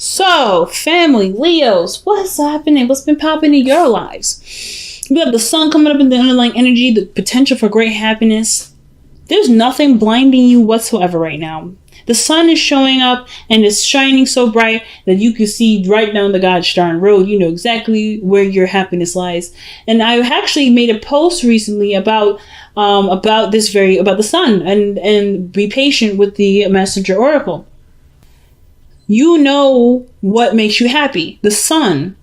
So, family, Leos, what's happening? What's been popping in your lives? We have the sun coming up in the underlying energy, the potential for great happiness. There's nothing blinding you whatsoever right now. The sun is showing up and it's shining so bright that you can see right down the gosh darn road. You know exactly where your happiness lies. And I actually made a post recently about the sun and be patient with the messenger oracle. You know what makes you happy. The sun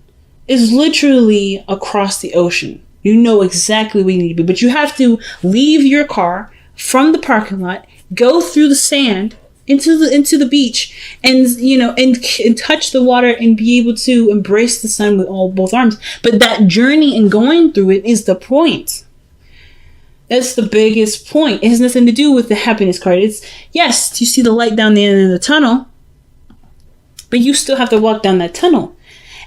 is literally across the ocean. You know exactly where you need to be, but you have to leave your car from the parking lot, go through the sand into the beach, and and touch the water and be able to embrace the sun with both arms. But that journey and going through it is the point. That's the biggest point. It has nothing to do with the happiness card. It's, yes, you see the light down the end of the tunnel, but you still have to walk down that tunnel.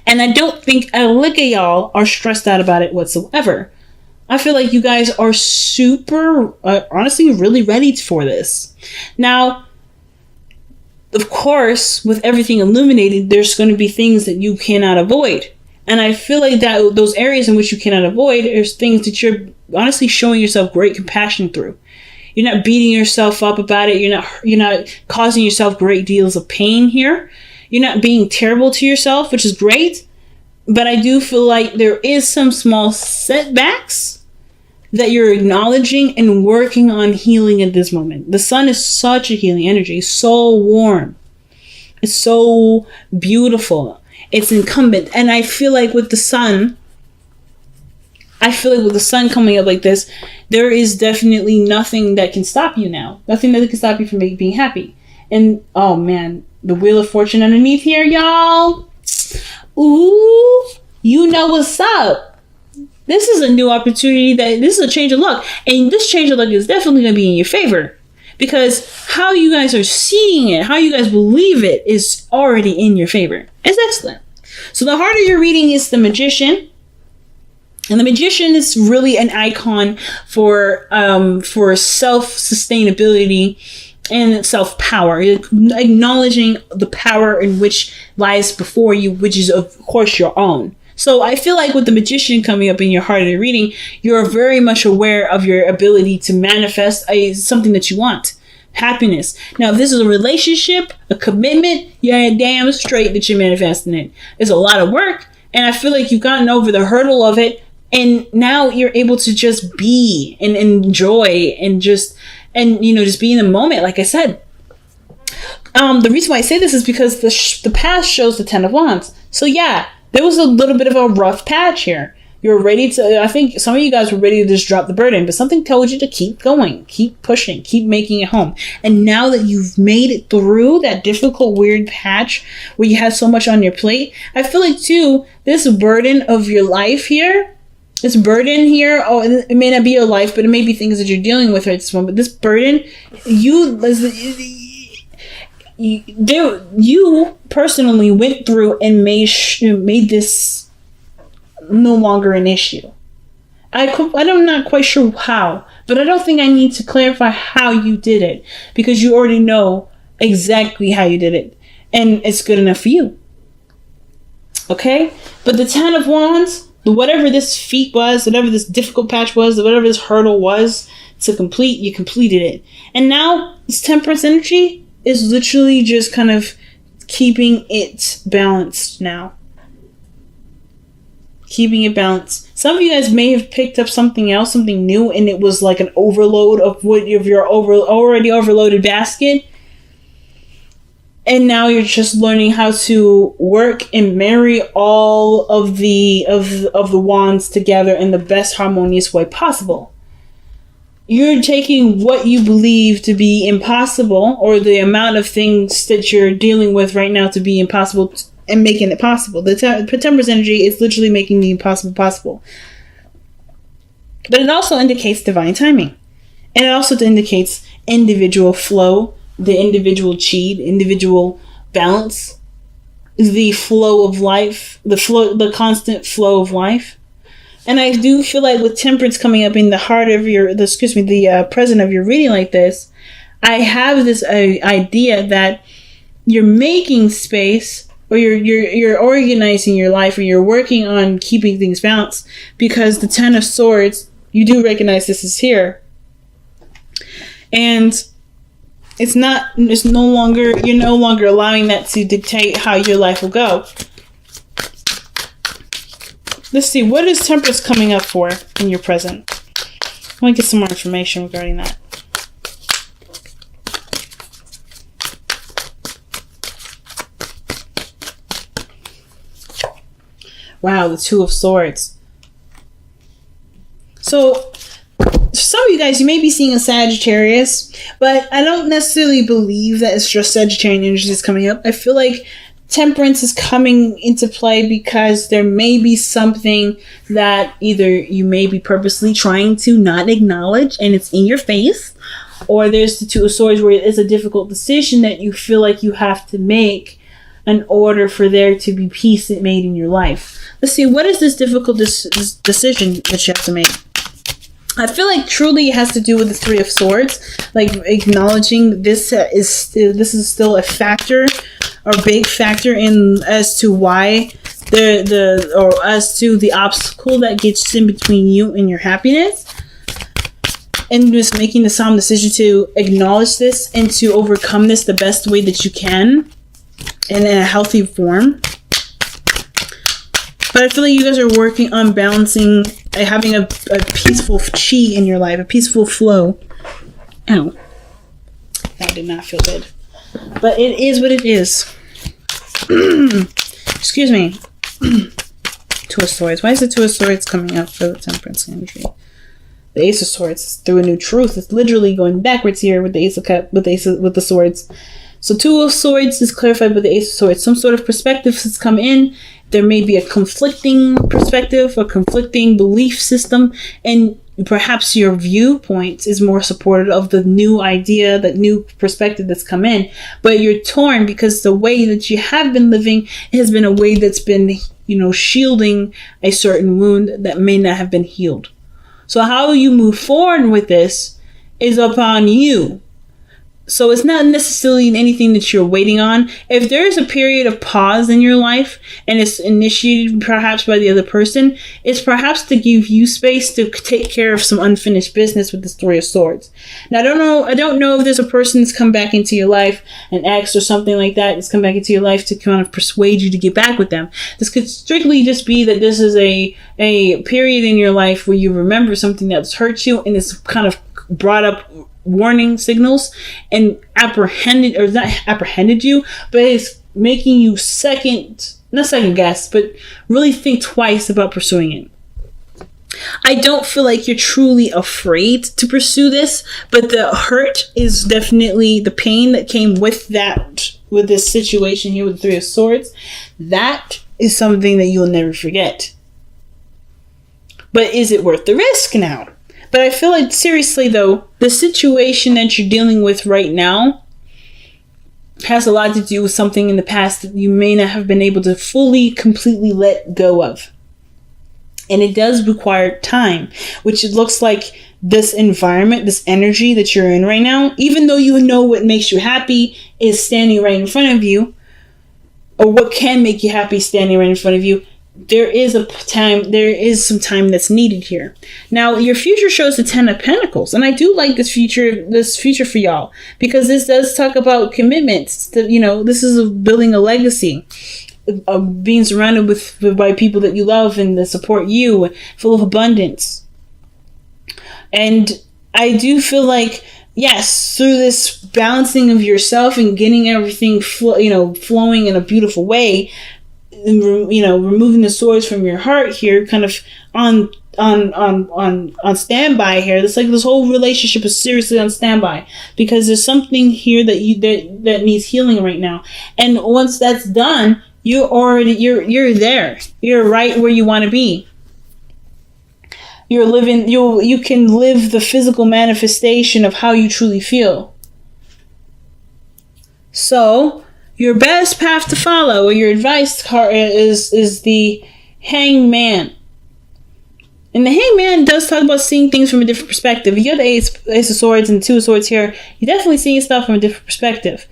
And I don't think a lick of y'all are stressed out about it whatsoever. I feel like you guys are super, honestly, really ready for this. Now, of course, with everything illuminated, there's going to be things that you cannot avoid. And I feel like that those areas in which you cannot avoid are things that you're honestly showing yourself great compassion through. You're not beating yourself up about it. You're not causing yourself great deals of pain here. You're not being terrible to yourself, which is great. But I do feel like there is some small setbacks that you're acknowledging and working on healing at this moment. The sun is such a healing energy. It's so warm. It's so beautiful. It's incumbent. And I feel like with the sun coming up like this, there is definitely nothing that can stop you now. Nothing that can stop you from being happy. And, oh man, the Wheel of Fortune underneath here, y'all. Ooh, you know what's up. This is a new opportunity. This is a change of luck. And this change of luck is definitely going to be in your favor. Because how you guys are seeing it, how you guys believe it, is already in your favor. It's excellent. So the heart of your reading is the Magician. And the Magician is really an icon for self-sustainability and self-power. Acknowledging the power in which lies before you, which is, of course, your own. So I feel like with the Magician coming up in your heart of the reading, you're very much aware of your ability to manifest something that you want. Happiness. Now, if this is a relationship, a commitment, you're damn straight that you're manifesting it. It's a lot of work, and I feel like you've gotten over the hurdle of it, and now you're able to just be and enjoy and just be in the moment, like I said. The reason why I say this is because the past shows the Ten of Wands. So yeah, there was a little bit of a rough patch here. You're ready to, I think some of you guys were ready to just drop the burden, but something told you to keep going, keep pushing, keep making it home. And now that you've made it through that difficult, weird patch where you had so much on your plate, I feel like too, this burden of your life here, this burden here, it may not be your life, but it may be things that you're dealing with at this moment. This burden, you personally went through and made this no longer an issue. I'm not quite sure how, but I don't think I need to clarify how you did it, because you already know exactly how you did it, and it's good enough for you. Okay? But the Ten of Wands, whatever this feat was, whatever this difficult patch was, whatever this hurdle was to complete, you completed it. And now this Temperance energy is literally just kind of keeping it balanced now. Keeping it balanced. Some of you guys may have picked up something else, something new, and it was like an overload of your already overloaded basket. And now you're just learning how to work and marry all of the wands together in the best harmonious way possible. You're taking what you believe to be impossible, or the amount of things that you're dealing with right now to be impossible, and making it possible. The Temperance energy is literally making the impossible possible. But it also indicates divine timing. And it also indicates individual flow, the individual chi, individual balance, the flow of life, the constant flow of life. And I do feel like with Temperance coming up in the heart of the present of your reading like this, I have this idea that you're making space or you're organizing your life, or you're working on keeping things balanced, because the Ten of Swords, you do recognize this is here. And you're no longer allowing that to dictate how your life will go. Let's see, what is Temperance coming up for in your present? I want to get some more information regarding that. Wow, the Two of Swords. So, some of you guys, you may be seeing a Sagittarius, but I don't necessarily believe that it's just Sagittarian energy that's coming up. I feel like Temperance is coming into play because there may be something that either you may be purposely trying to not acknowledge and it's in your face, or there's the Two of Swords where it is a difficult decision that you feel like you have to make in order for there to be peace made in your life. Let's see, what is this difficult decision that you have to make? I feel like truly it has to do with the Three of Swords, like acknowledging this is still a factor, or big factor in as to why or as to the obstacle that gets in between you and your happiness, and just making the solemn decision to acknowledge this and to overcome this the best way that you can and in a healthy form. But I feel like you guys are working on balancing, having a peaceful chi in your life, a peaceful flow. Ow. That did not feel good. But it is what it is. Excuse me. Two of Swords. Why is the Two of Swords coming up for the Temperance energy? The Ace of Swords is through a new truth. It's literally going backwards here with the Ace of Cups, with the Swords. So Two of Swords is clarified with the Ace of Swords. Some sort of perspective has come in. There may be a conflicting perspective, a conflicting belief system, and perhaps your viewpoint is more supportive of the new idea, that new perspective that's come in. But you're torn because the way that you have been living has been a way that's been, shielding a certain wound that may not have been healed. So how you move forward with this is upon you. So it's not necessarily anything that you're waiting on. If there is a period of pause in your life and it's initiated perhaps by the other person, it's perhaps to give you space to take care of some unfinished business with the Three of Swords. Now, I don't know if there's a person that's come back into your life, an ex or something like that, that's come back into your life to kind of persuade you to get back with them. This could strictly just be that this is a period in your life where you remember something that's hurt you and it's kind of brought up warning signals and not apprehended you, but it's making you not second guess, but really think twice about pursuing it. I don't feel like you're truly afraid to pursue this, but the hurt is definitely the pain that came with this situation here with the Three of Swords. That is something that you'll never forget. But is it worth the risk now? But I feel like, seriously though, the situation that you're dealing with right now has a lot to do with something in the past that you may not have been able to completely let go of. And it does require time, which it looks like this environment, this energy that you're in right now, even though you know what makes you happy is standing right in front of you, or what can make you happy standing right in front of you, there is some time that's needed here. Now, your future shows the Ten of Pentacles, and I do like this future for y'all, because this does talk about commitments. This is building a legacy, of being surrounded by people that you love and that support you, full of abundance. And I do feel like, yes, through this balancing of yourself and getting everything flowing in a beautiful way, removing the swords from your heart here, kind of on standby here. It's like this whole relationship is seriously on standby because there's something here that needs healing right now. And once that's done, you're there. You're right where you want to be. You're living. You can live the physical manifestation of how you truly feel. So, your best path to follow, or your advice card, is the Hangman. And the Hangman does talk about seeing things from a different perspective. You have the Ace of Swords and Two of Swords here. You're definitely seeing stuff from a different perspective.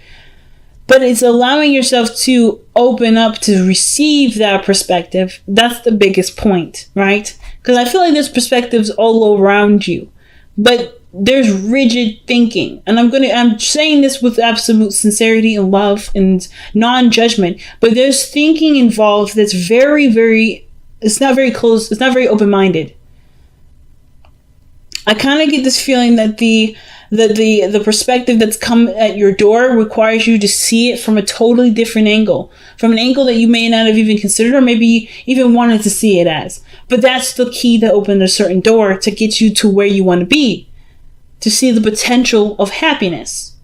But it's allowing yourself to open up to receive that perspective. That's the biggest point, right? Because I feel like there's perspectives all around you, but there's rigid thinking. And I'm saying this with absolute sincerity and love and non-judgment, but there's thinking involved that's very, very, it's not very close. It's not very open-minded. I kind of get this feeling that the perspective that's come at your door requires you to see it from a totally different angle, from an angle that you may not have even considered or maybe even wanted to see it as. But that's the key to open a certain door to get you to where you want to be, to see the potential of happiness.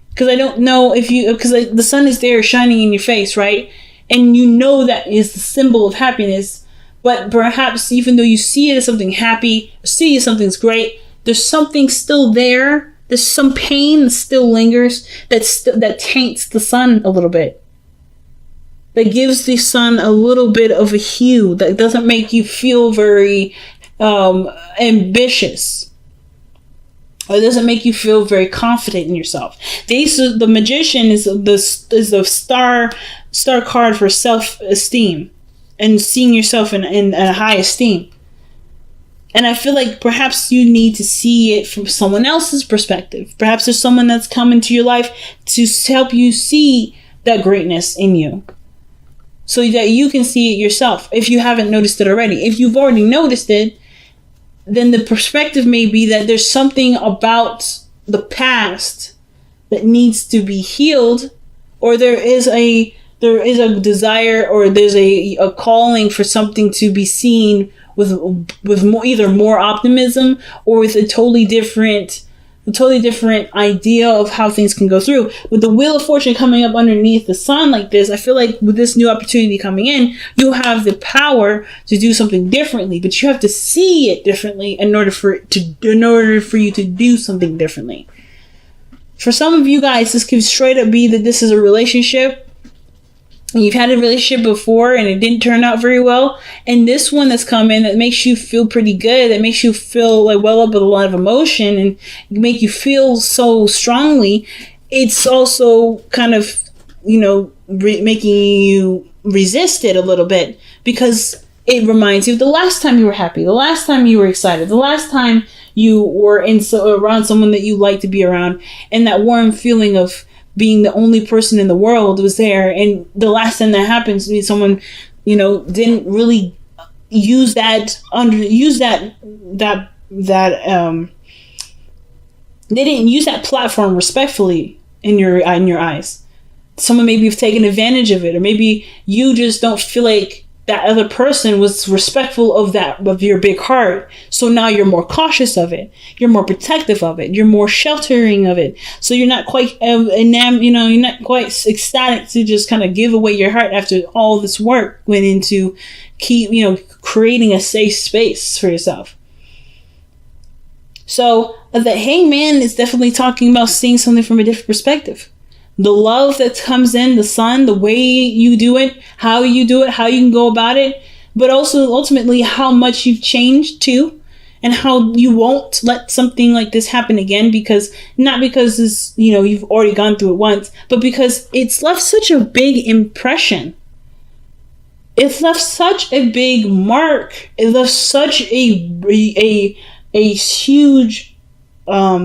Because I don't know if you, because the sun is there shining in your face, right? And you know that is the symbol of happiness. But perhaps even though you see it as something happy, see it as something's great, there's something still there. There's some pain that still lingers that taints the sun a little bit. That gives the sun a little bit of a hue that doesn't make you feel very ambitious. Or it doesn't make you feel very confident in yourself. The magician is the star card for self-esteem and seeing yourself in a high esteem. And I feel like perhaps you need to see it from someone else's perspective. Perhaps there's someone that's come into your life to help you see that greatness in you, so that you can see it yourself if you haven't noticed it already. If you've already noticed it, then the perspective may be that there's something about the past that needs to be healed, or there is a desire, or there's a calling for something to be seen with more, either more optimism or with a totally different idea of how things can go through. With the Wheel of Fortune coming up underneath the sun like this, I feel like with this new opportunity coming in, you have the power to do something differently, but you have to see it differently in order for you to do something differently. For some of you guys, this could straight up be that this is a relationship. You've had a relationship before and it didn't turn out very well. And this one that's come in that makes you feel pretty good, that makes you feel like well up with a lot of emotion and make you feel so strongly. It's also kind of, making you resist it a little bit, because it reminds you of the last time you were happy, the last time you were excited, the last time you were around someone that you like to be around, and that warm feeling of being the only person in the world was there. And the last time that happens, someone, didn't really use they didn't use that platform respectfully in your eyes. Someone maybe have taken advantage of it, or maybe you just don't feel like that other person was respectful of your big heart. So now you're more cautious of it. You're more protective of it. You're more sheltering of it. So you're not quite you're not quite ecstatic to just kind of give away your heart after all this work went into creating a safe space for yourself. So the Hangman is definitely talking about seeing something from a different perspective. The love that comes in, the sun, the way you do it, how you can go about it, but also ultimately how much you've changed too, and how you won't let something like this happen again, not because it's, you've already gone through it once, but because it's left such a big impression. It's left such a big mark. It left such a huge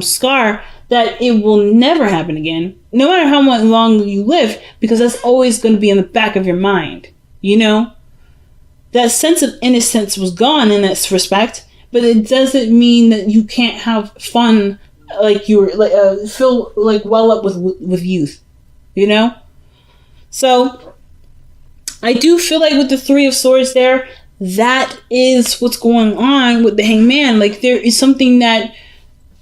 scar that it will never happen again, no matter how much long you live, because that's always going to be in the back of your mind. That sense of innocence was gone in that respect, but it doesn't mean that you can't have fun, like you were feel like well up with youth, So I do feel like with the Three of Swords there, that is what's going on with the Hangman. Like there is something that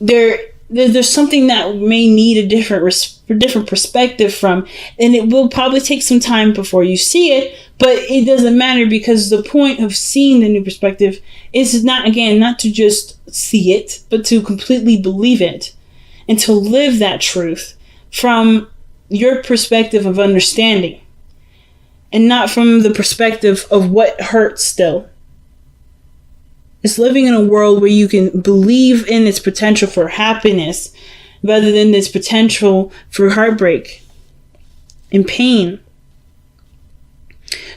there's something that may need a different perspective from, and it will probably take some time before you see it, but it doesn't matter, because the point of seeing the new perspective is not to just see it, but to completely believe it and to live that truth from your perspective of understanding and not from the perspective of what hurts still. It's living in a world where you can believe in its potential for happiness rather than its potential for heartbreak. and pain.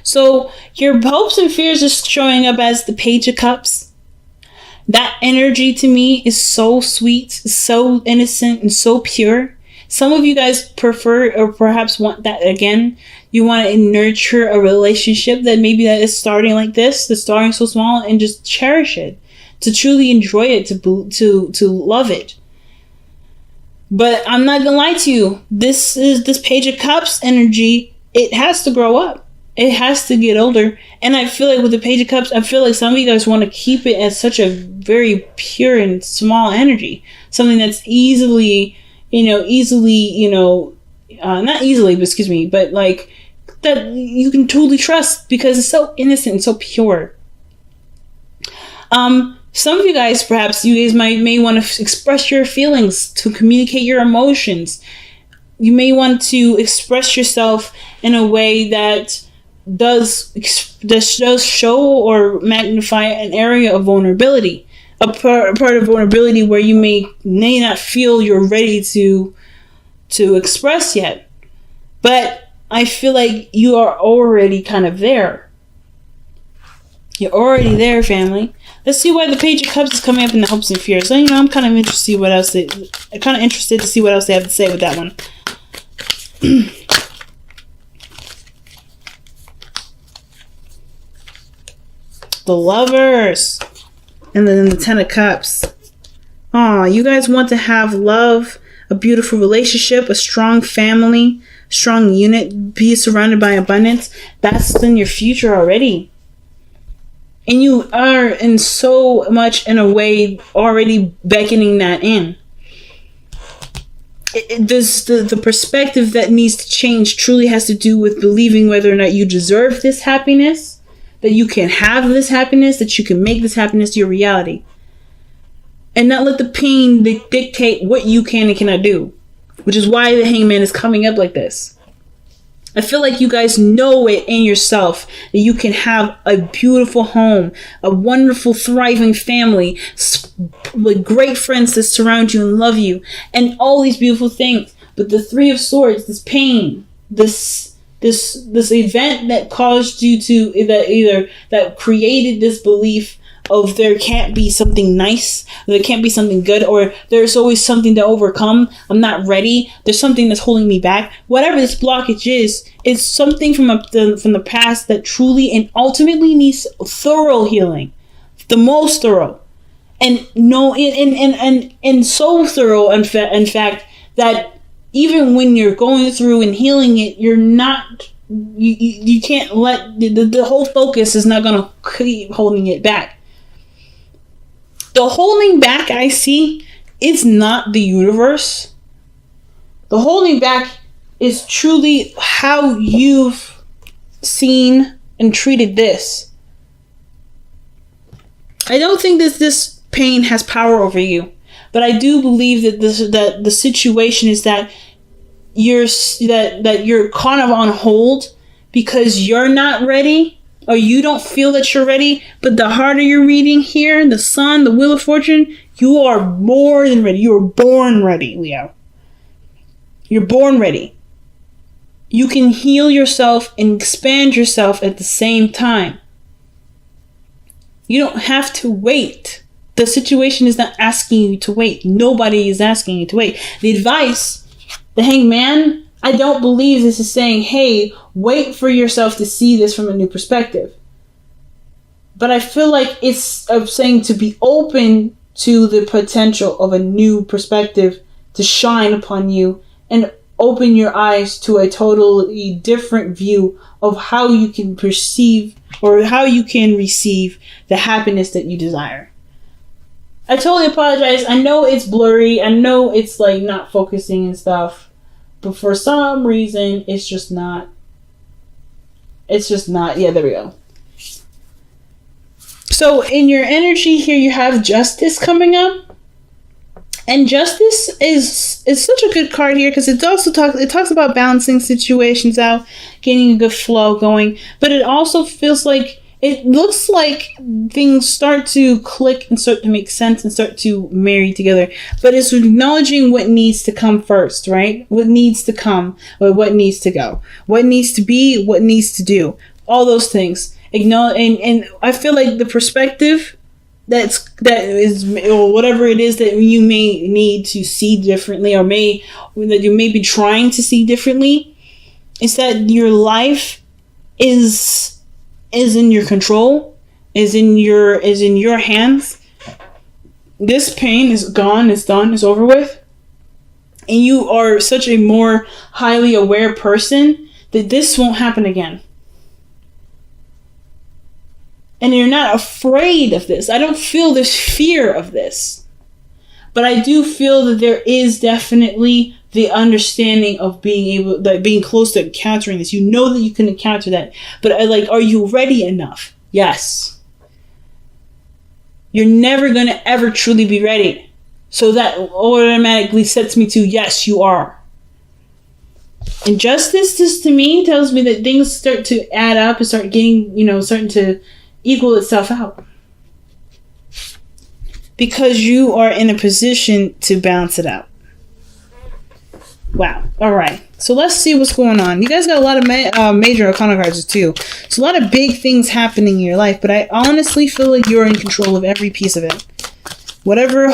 So your hopes and fears are showing up as the Page of Cups. That energy to me is so sweet, so innocent, and so pure. Some of you guys prefer or perhaps want that again. You want to nurture a relationship that maybe that is starting like this, that's starting so small, and just cherish it, to truly enjoy it, to love it. But I'm not gonna lie to you. This Page of Cups energy. It has to grow up. It has to get older. And I feel like with the Page of Cups, I feel like some of you guys want to keep it as such a very pure and small energy. Something that's not easily, but excuse me, but like that you can totally trust because it's so innocent and so pure. Some of you guys, perhaps you guys may want to express your feelings, to communicate your emotions. You may want to express yourself in a way that does show or magnify an area of vulnerability, a part of vulnerability where you may not feel you're ready to express yet. But I feel like you are already kind of there. You're already there, family. Let's see why the Page of Cups is coming up in the hopes and fears. So, I'm kind of interested to see what else they have to say with that one. The Lovers. And then the Ten of Cups. You guys want to have love, a beautiful relationship, a strong family, strong unit, be surrounded by abundance. That's in your future already. And you are in so much in a way already beckoning that in. The perspective that needs to change truly has to do with believing whether or not you deserve this happiness, that you can have this happiness, that you can make this happiness your reality. And not let the pain dictate what you can and cannot do. Which is why the Hangman is coming up like this. I feel like you guys know it in yourself that you can have a beautiful home, a wonderful, thriving family, with great friends that surround you and love you, and all these beautiful things. But the Three of Swords, this pain, this event that caused you that created this belief of there can't be something nice, there can't be something good, or there's always something to overcome. I'm not ready. There's something that's holding me back. Whatever this blockage is, it's something from the past that truly and ultimately needs thorough healing, the most thorough, and so thorough. In fact, that even when you're going through and healing it, you're not. You can't let the whole focus is not going to keep holding it back. The holding back I see is not the universe. The holding back is truly how you've seen and treated this. I don't think that this pain has power over you, but I do believe that the situation is that you're kind of on hold because you're not ready. Or you don't feel that you're ready, but the harder you're reading here, the Sun, the Wheel of Fortune, you are more than ready. You were born ready, Leo. You're born ready. You can heal yourself and expand yourself at the same time. You don't have to wait. The situation is not asking you to wait. Nobody is asking you to wait. The advice, the Hangman, I don't believe this is saying, hey, wait for yourself to see this from a new perspective. But I feel like it's saying to be open to the potential of a new perspective to shine upon you and open your eyes to a totally different view of how you can perceive or how you can receive the happiness that you desire. I totally apologize. I know it's blurry. I know it's like not focusing and stuff. But for some reason, it's just not. Yeah, there we go. So in your energy here, you have Justice coming up. And Justice is such a good card here because it talks about balancing situations out, getting a good flow going. But it also feels like it looks like things start to click and start to make sense and start to marry together. But it's acknowledging what needs to come first, right? What needs to come, or what needs to go, what needs to be, what needs to do, all those things. Acknowledge, and I feel like the perspective that is, or whatever it is that you may need to see differently, or that you may be trying to see differently, is that your life is in your control, is in your hands. This pain is gone, it's done, it's over with. And you are such a more highly aware person that this won't happen again. And you're not afraid of this. I don't feel this fear of this. But I do feel that there is definitely the understanding of being close to encountering this. You know that you can encounter that. But are you ready enough? Yes. You're never going to ever truly be ready. So that automatically sets me to, yes, you are. And justice, this to me tells me that things start to add up and start getting, starting to equal itself out. Because you are in a position to balance it out. Wow. All right. So let's see what's going on. You guys got a lot of major arcana cards too. So a lot of big things happening in your life, but I honestly feel like you're in control of every piece of it. Whatever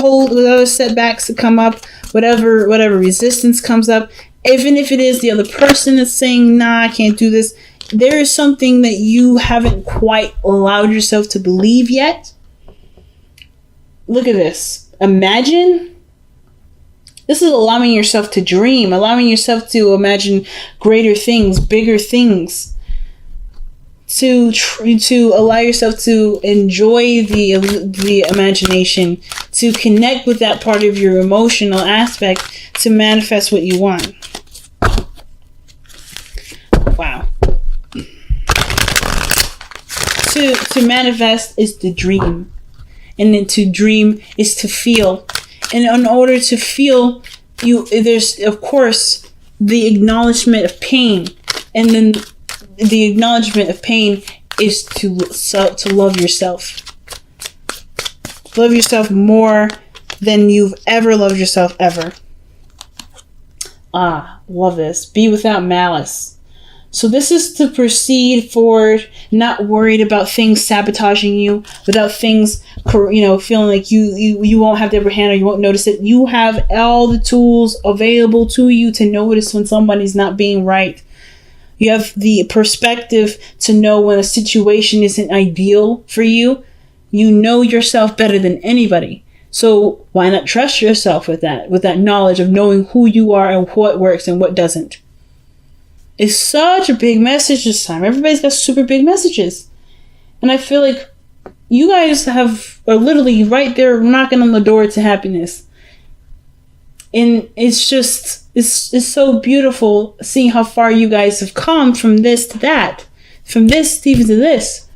setbacks that come up, whatever resistance comes up, even if it is the other person that's saying, nah, I can't do this, there is something that you haven't quite allowed yourself to believe yet. Look at this. Imagine. This is allowing yourself to dream, allowing yourself to imagine greater things, bigger things. To allow yourself to enjoy the imagination, to connect with that part of your emotional aspect, to manifest what you want. Wow. To manifest is to dream. And then to dream is to feel. And in order to feel, there's, of course, the acknowledgement of pain. And then the acknowledgement of pain is to love yourself. Love yourself more than you've ever loved yourself ever. Love this. Be without malice. So this is to proceed forward, not worried about things sabotaging you, without things, feeling like you won't have the upper hand or you won't notice it. You have all the tools available to you to notice when somebody's not being right. You have the perspective to know when a situation isn't ideal for you. You know yourself better than anybody. So why not trust yourself with that knowledge of knowing who you are and what works and what doesn't. It's such a big message this time. Everybody's got super big messages. And I feel like you guys are literally right there knocking on the door to happiness. And it's so beautiful seeing how far you guys have come from this to that. From this to even to this.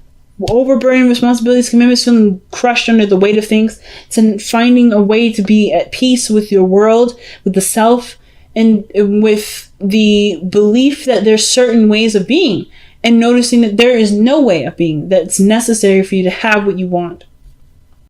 Overburdened responsibilities, commitments, feeling crushed under the weight of things, to finding a way to be at peace with your world, with the self, and with the belief that there's certain ways of being, and noticing that there is no way of being that's necessary for you to have what you want.